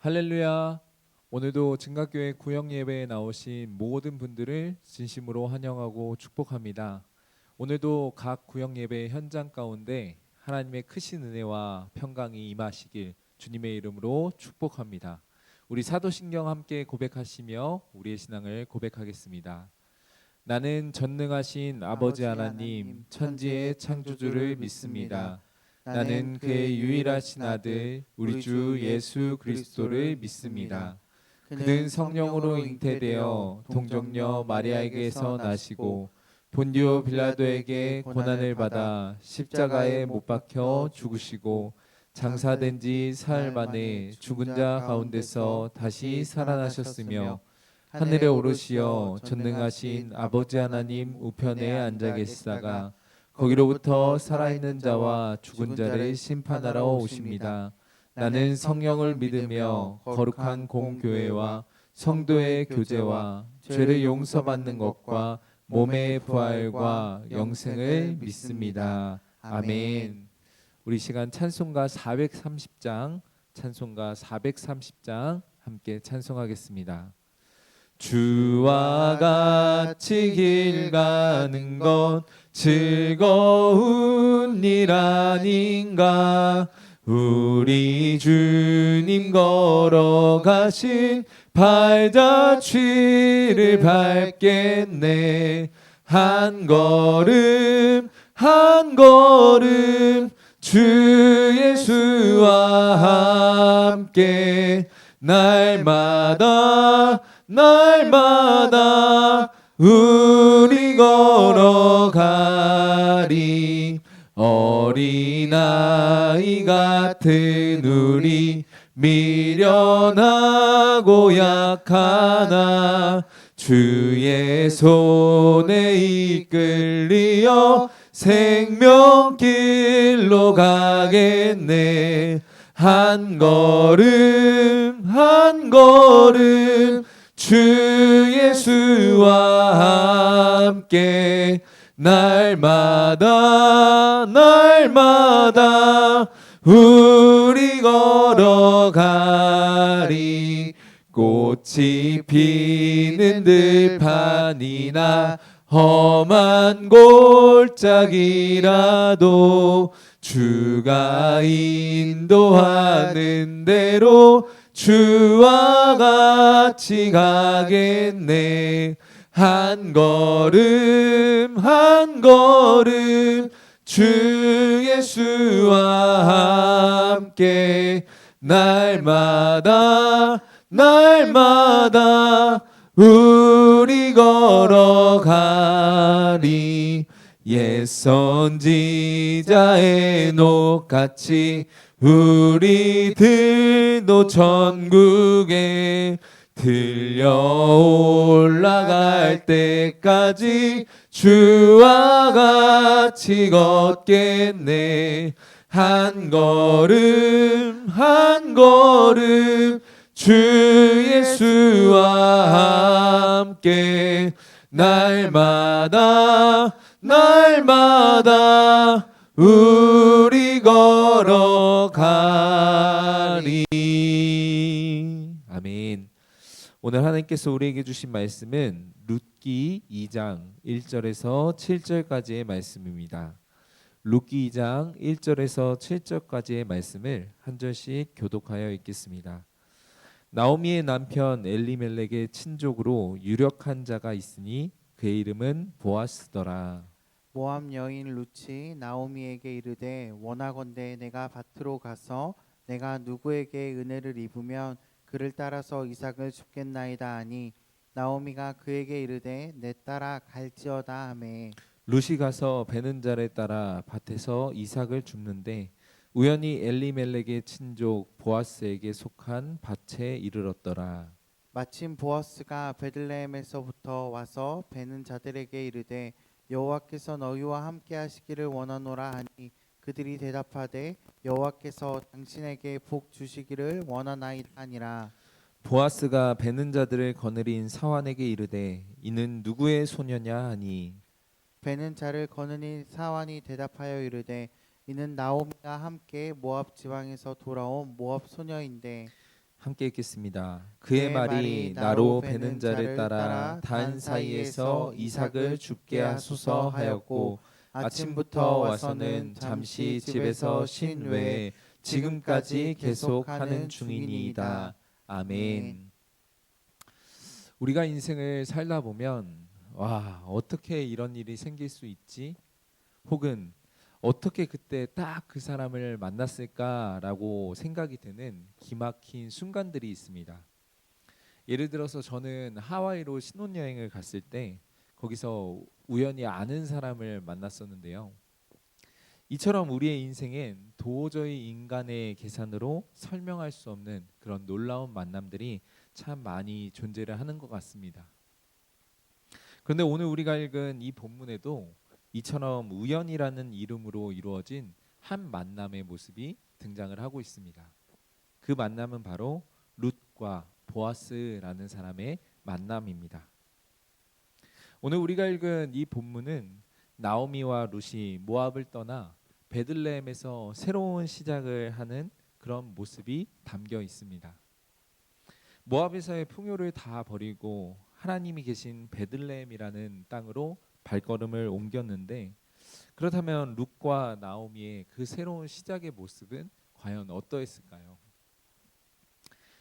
할렐루야. 오늘도 증가교회 구역 예배에 나오신 모든 분들을 진심으로 환영하고 축복합니다. 오늘도 각 구역 예배 현장 가운데 하나님의 크신 은혜와 평강이 임하시길 주님의 이름으로 축복합니다. 우리 사도신경 함께 고백하시며 우리의 신앙을 고백하겠습니다. 나는 전능하신 아버지 하나님 천지의 창조주를 믿습니다. 나는 그의 유일하신 아들 우리 주 예수 그리스도를 믿습니다. 그는 성령으로 잉태되어 동정녀 마리아에게서 나시고 본디오 빌라도에게 고난을 받아 십자가에 못 박혀 죽으시고 장사된 지 사흘 만에 죽은 자 가운데서 다시 살아나셨으며 하늘에 오르시어 전능하신 아버지 하나님 우편에 앉아 계시다가 거기로부터 살아있는 자와 죽은 자를 심판하러 오십니다. 나는 성령을 믿으며 거룩한 공교회와 성도의 교제와 죄를 용서받는 것과 몸의 부활과 영생을 믿습니다. 아멘. 우리 시간 찬송가 430장 함께 찬송하겠습니다. 주와 같이 길 가는 것 즐거운 일 아닌가. 우리 주님 걸어가신 발자취를 밟겠네. 한 걸음 한 걸음 주 예수와 함께 날마다 우리 걸어가리. 어린아이 같은 우리 미련하고 약하나 주의 손에 이끌리어 생명길로 가겠네. 한 걸음 주 예수와 함께 날마다 우리 걸어가리. 꽃이 피는 들판이나 험한 골짜기라도 주가 인도하는 대로 주와 같이 가겠네. 한 걸음 주 예수와 함께 날마다 우리 걸어가리. 옛 선지자 에녹같이 우리들도 천국에 들려 올라갈 때까지 주와 같이 걷겠네. 한 걸음 주 예수와 함께 날마다 우리 걸어가리. 아멘. 오늘 하나님께서 우리에게 주신 말씀은 룻기 2장 1절에서 7절까지의 말씀입니다. 룻기 2장 1절에서 7절까지의 말씀을 한 절씩 교독하여 읽겠습니다. 나오미의 남편 엘리멜렉의 친족으로 유력한 자가 있으니 그의 이름은 보아스더라. 모압 여인 룻이 나오미에게 이르되 원하건대 내가 밭으로 가서 내가 누구에게 은혜를 입으면 그를 따라서 이삭을 줍겠나이다 하니 나오미가 그에게 이르되 내 따라 갈지어다 하매 룻이 가서 베는 자를 따라 밭에서 이삭을 줍는데 우연히 엘리멜렉의 친족 보아스에게 속한 밭에 이르렀더라. 마침 보아스가 베들레헴에서부터 와서 베는 자들에게 이르되 여호와께서 너희와 함께 하시기를 원하노라 하니 그들이 대답하되 여호와께서 당신에게 복 주시기를 원하나이다 하니라. 보아스가 베는 자들을 거느린 사환에게 이르되 이는 누구의 소녀냐 하니 베는 자를 거느린 사환이 대답하여 이르되 이는 나오미가 함께 모압 지방에서 돌아온 모압 소녀인데 함께 읽겠습니다. 그의 말이 나로 베는 자를 따라 단 사이에서 이삭을 죽게 하소서 하였고 아침부터 와서는 잠시 집에서 쉰 외에 지금까지 계속하는 중이니이다. 아멘. 우리가 인생을 살다 보면 와, 어떻게 이런 일이 생길 수 있지? 혹은 어떻게 그때 딱 그 사람을 만났을까라고 생각이 드는 기막힌 순간들이 있습니다. 예를 들어서 저는 하와이로 신혼여행을 갔을 때 거기서 우연히 아는 사람을 만났었는데요. 이처럼 우리의 인생엔 도저히 인간의 계산으로 설명할 수 없는 그런 놀라운 만남들이 참 많이 존재를 하는 것 같습니다. 그런데 오늘 우리가 읽은 이 본문에도 이처럼 우연이라는 이름으로 이루어진 한 만남의 모습이 등장을 하고 있습니다. 그 만남은 바로 룻과 보아스라는 사람의 만남입니다. 오늘 우리가 읽은 이 본문은 나오미와 룻이 모압을 떠나 베들레헴에서 새로운 시작을 하는 그런 모습이 담겨 있습니다. 모압에서의 풍요를 다 버리고 하나님이 계신 베들레헴이라는 땅으로 발걸음을 옮겼는데, 그렇다면 룻과 나오미의 그 새로운 시작의 모습은 과연 어떠했을까요?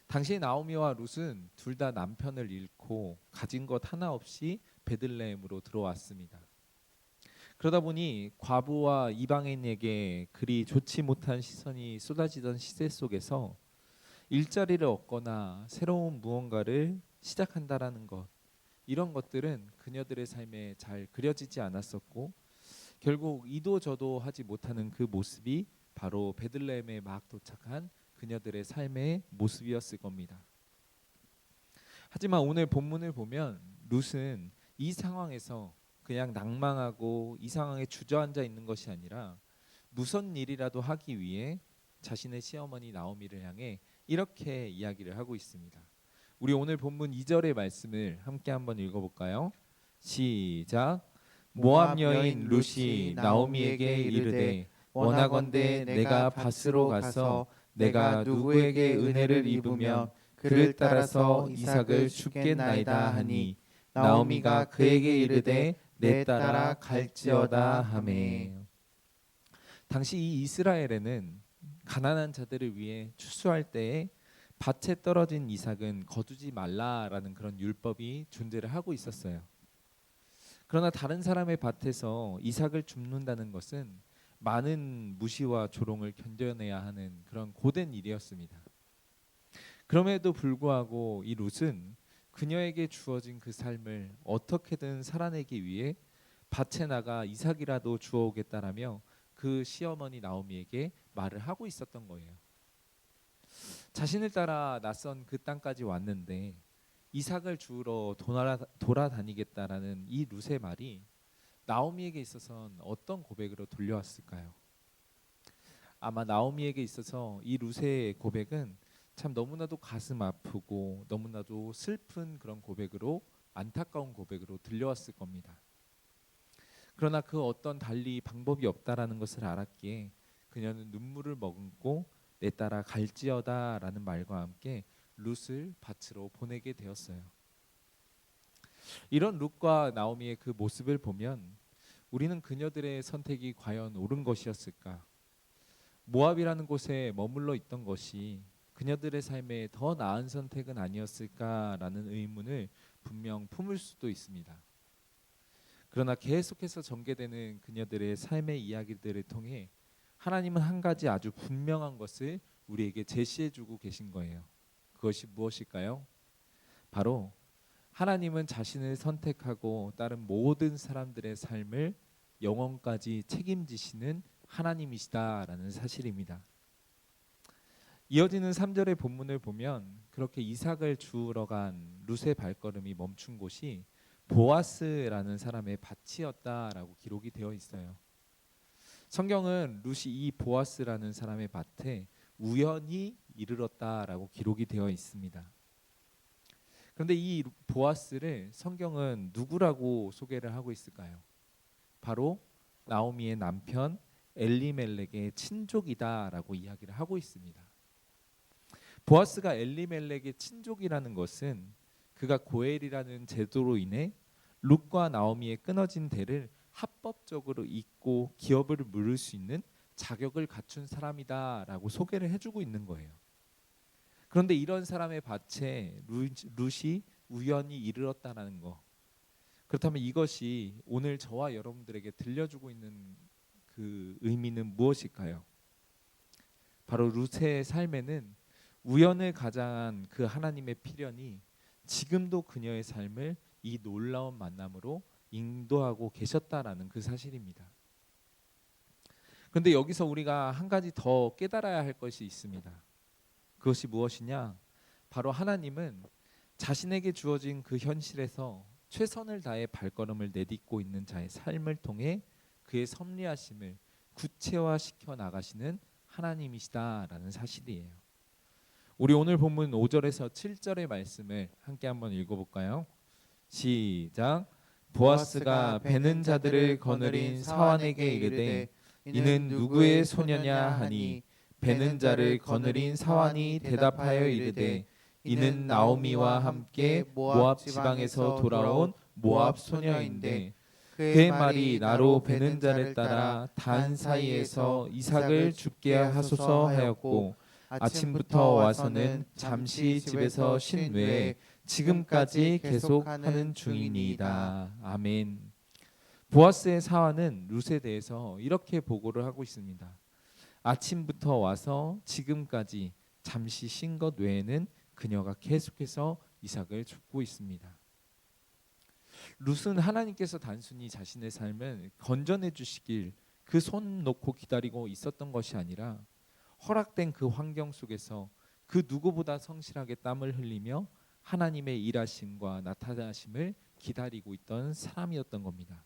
당시 나오미와 룻은 둘 다 남편을 잃고 가진 것 하나 없이 베들레헴으로 들어왔습니다. 그러다 보니 과부와 이방인에게 그리 좋지 못한 시선이 쏟아지던 시대 속에서 일자리를 얻거나 새로운 무언가를 시작한다라는 것, 이런 것들은 그녀들의 삶에 잘 그려지지 않았었고, 결국 이도 저도 하지 못하는 그 모습이 바로 베들레헴에 막 도착한 그녀들의 삶의 모습이었을 겁니다. 하지만 오늘 본문을 보면 룻은 이 상황에서 그냥 낭망하고 이 상황에 주저앉아 있는 것이 아니라 무슨 일이라도 하기 위해 자신의 시어머니 나오미를 향해 이렇게 이야기를 하고 있습니다. 우리 오늘 본문 2절의 말씀을 함께 한번 읽어볼까요? 시작. 모압 여인 룻이 나오미에게 이르되 원하건대 내가 밭으로 가서 내가 누구에게 은혜를 입으면 그를 따라서 이삭을 죽겠나이다 하니 나오미가 그에게 이르되 내 따라 갈지어다 하매. 당시 이 이스라엘에는 가난한 자들을 위해 추수할 때에 밭에 떨어진 이삭은 거두지 말라라는 그런 율법이 존재를 하고 있었어요. 그러나 다른 사람의 밭에서 이삭을 줍는다는 것은 많은 무시와 조롱을 견뎌내야 하는 그런 고된 일이었습니다. 그럼에도 불구하고 이 룻은 그녀에게 주어진 그 삶을 어떻게든 살아내기 위해 밭에 나가 이삭이라도 주워오겠다라며 그 시어머니 나오미에게 말을 하고 있었던 거예요. 자신을 따라 낯선 그 땅까지 왔는데 이삭을 주우러 돌아다니겠다라는 이 룻의 말이 나오미에게 있어서는 어떤 고백으로 들려왔을까요? 아마 나오미에게 있어서 이 룻의 고백은 참 너무나도 가슴 아프고 너무나도 슬픈 그런 고백으로, 안타까운 고백으로 들려왔을 겁니다. 그러나 그 어떤 달리 방법이 없다라는 것을 알았기에 그녀는 눈물을 머금고 내 따라 갈지어다라는 말과 함께 룻을 밭으로 보내게 되었어요. 이런 룻과 나오미의 그 모습을 보면 우리는 그녀들의 선택이 과연 옳은 것이었을까? 모압이라는 곳에 머물러 있던 것이 그녀들의 삶에 더 나은 선택은 아니었을까라는 의문을 분명 품을 수도 있습니다. 그러나 계속해서 전개되는 그녀들의 삶의 이야기들을 통해 하나님은 한 가지 아주 분명한 것을 우리에게 제시해주고 계신 거예요. 그것이 무엇일까요? 바로 하나님은 자신을 선택하고 따른 모든 사람들의 삶을 영원까지 책임지시는 하나님이시다라는 사실입니다. 이어지는 3절의 본문을 보면 그렇게 이삭을 주우러 간 룻의 발걸음이 멈춘 곳이 보아스라는 사람의 밭이었다라고 기록이 되어 있어요. 성경은 룻이 이 보아스라는 사람의 밭에 우연히 이르렀다라고 기록이 되어 있습니다. 그런데 이 보아스를 성경은 누구라고 소개를 하고 있을까요? 바로 나오미의 남편 엘리멜렉의 친족이다라고 이야기를 하고 있습니다. 보아스가 엘리멜렉의 친족이라는 것은 그가 고엘이라는 제도로 인해 룻과 나오미의 끊어진 대를 합법적으로 잇고 기업을 물을 수 있는 자격을 갖춘 사람이다라고 소개를 해주고 있는 거예요. 그런데 이런 사람의 밭에 룻이 우연히 이르렀다는 거. 그렇다면 이것이 오늘 저와 여러분들에게 들려주고 있는 그 의미는 무엇일까요? 바로 룻의 삶에는 우연을 가장한 그 하나님의 필연이 지금도 그녀의 삶을 이 놀라운 만남으로 인도하고 계셨다라는 그 사실입니다. 그런데 여기서 우리가 한 가지 더 깨달아야 할 것이 있습니다. 그것이 무엇이냐? 바로 하나님은 자신에게 주어진 그 현실에서 최선을 다해 발걸음을 내딛고 있는 자의 삶을 통해 그의 섭리하심을 구체화시켜 나가시는 하나님이시다라는 사실이에요. 우리 오늘 본문 5절에서 7절의 말씀을 함께 한번 읽어볼까요? 시작. 보아스가 베는 자들을 거느린 사환에게 이르되 이는 누구의 소녀냐 하니 베는 자를 거느린 사환이 대답하여 이르되 이는 나오미와 함께 모압 지방에서 돌아온 모압 소녀인데 그의 말이 나로 베는 자를 따라 단 사이에서 이삭을 죽게 하소서 하였고 아침부터 와서는 잠시 집에서 쉰 외에 지금까지 계속하는 중이니이다. 아멘. 보아스의 사환은 룻에 대해서 이렇게 보고를 하고 있습니다. 아침부터 와서 지금까지 잠시 쉰 것 외에는 그녀가 계속해서 이삭을 줍고 있습니다. 룻은 하나님께서 단순히 자신의 삶을 건져내 주시길 그 손 놓고 기다리고 있었던 것이 아니라 허락된 그 환경 속에서 그 누구보다 성실하게 땀을 흘리며 하나님의 일하심과 나타나심을 기다리고 있던 사람이었던 겁니다.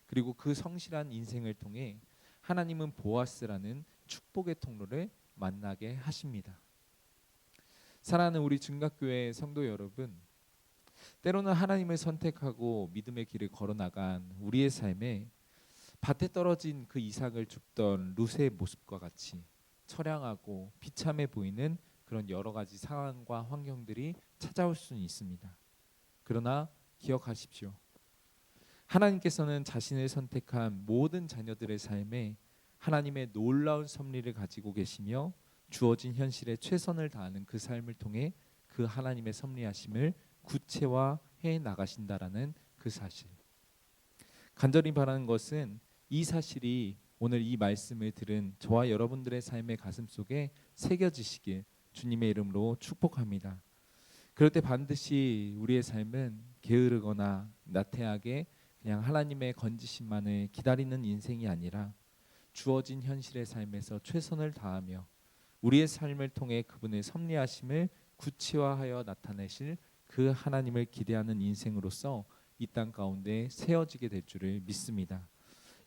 그리고 그 성실한 인생을 통해 하나님은 보아스라는 축복의 통로를 만나게 하십니다. 사랑하는 우리 증각교회 성도 여러분, 때로는 하나님을 선택하고 믿음의 길을 걸어나간 우리의 삶에 밭에 떨어진 그 이삭을 줍던 룻의 모습과 같이 처량하고 비참해 보이는 그런 여러 가지 상황과 환경들이 찾아올 수는 있습니다. 그러나 기억하십시오. 하나님께서는 자신을 선택한 모든 자녀들의 삶에 하나님의 놀라운 섭리를 가지고 계시며 주어진 현실에 최선을 다하는 그 삶을 통해 그 하나님의 섭리하심을 구체화해 나가신다라는 그 사실. 간절히 바라는 것은 이 사실이 오늘 이 말씀을 들은 저와 여러분들의 삶의 가슴속에 새겨지시길 주님의 이름으로 축복합니다. 그럴 때 반드시 우리의 삶은 게으르거나 나태하게 그냥 하나님의 건지심만을 기다리는 인생이 아니라 주어진 현실의 삶에서 최선을 다하며 우리의 삶을 통해 그분의 섭리하심을 구체화하여 나타내실 그 하나님을 기대하는 인생으로서 이 땅 가운데 세워지게 될 줄을 믿습니다.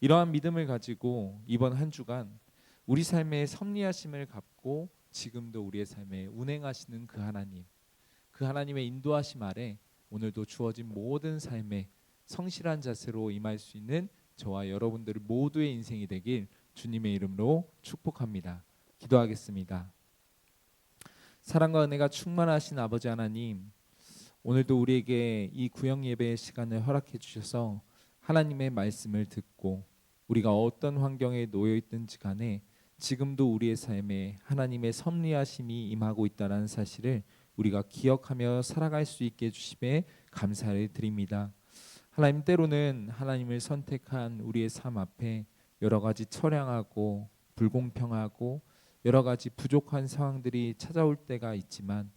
이러한 믿음을 가지고 이번 한 주간 우리 삶의 섭리하심을 갖고 지금도 우리의 삶에 운행하시는 그 하나님, 그 하나님의 인도하심 아래 오늘도 주어진 모든 삶에 성실한 자세로 임할 수 있는 저와 여러분들 모두의 인생이 되길 주님의 이름으로 축복합니다. 기도하겠습니다. 사랑과 은혜가 충만하신 아버지 하나님, 오늘도 우리에게 이 구역 예배의 시간을 허락해 주셔서 하나님의 말씀을 듣고 우리가 어떤 환경에 놓여 있든지 간에 지금도 우리의 삶에 하나님의 섭리하심이 임하고 있다는 사실을 우리가 기억하며 살아갈 수 있게 해주심에 감사를 드립니다. 하나님, 때로는 하나님을 선택한 우리의 삶 앞에 여러 가지 처량하고 불공평하고 여러 가지 부족한 상황들이 찾아올 때가 있지만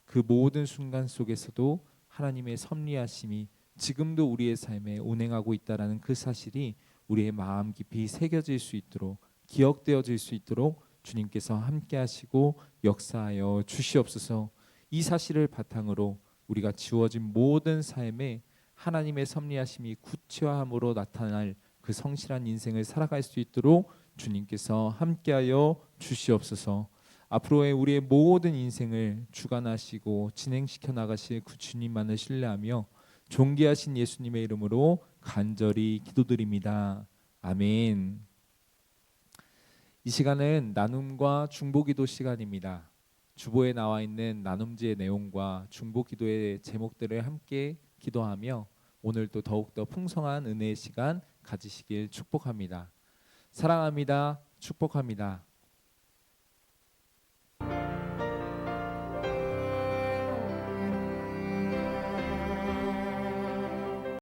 그 모든 순간 속에서도 하나님의 섭리하심이 지금도 우리의 삶에 운행하고 있다는 그 사실이 우리의 마음 깊이 새겨질 수 있도록 기억되어질 수 있도록 주님께서 함께 하시고 역사하여 주시옵소서. 이 사실을 바탕으로 우리가 지워진 모든 삶에 하나님의 섭리하심이 구체화함으로 나타날 그 성실한 인생을 살아갈 수 있도록 주님께서 함께하여 주시옵소서. 앞으로의 우리의 모든 인생을 주관하시고 진행시켜 나가실 그 주님만을 신뢰하며 존귀하신 예수님의 이름으로 간절히 기도드립니다. 아멘. 이 시간은 나눔과 중보기도 시간입니다. 주보에 나와 있는 나눔지의 내용과 중보기도의 제목들을 함께 기도하며 오늘도 더욱더 풍성한 은혜의 시간 가지시길 축복합니다. 사랑합니다. 축복합니다.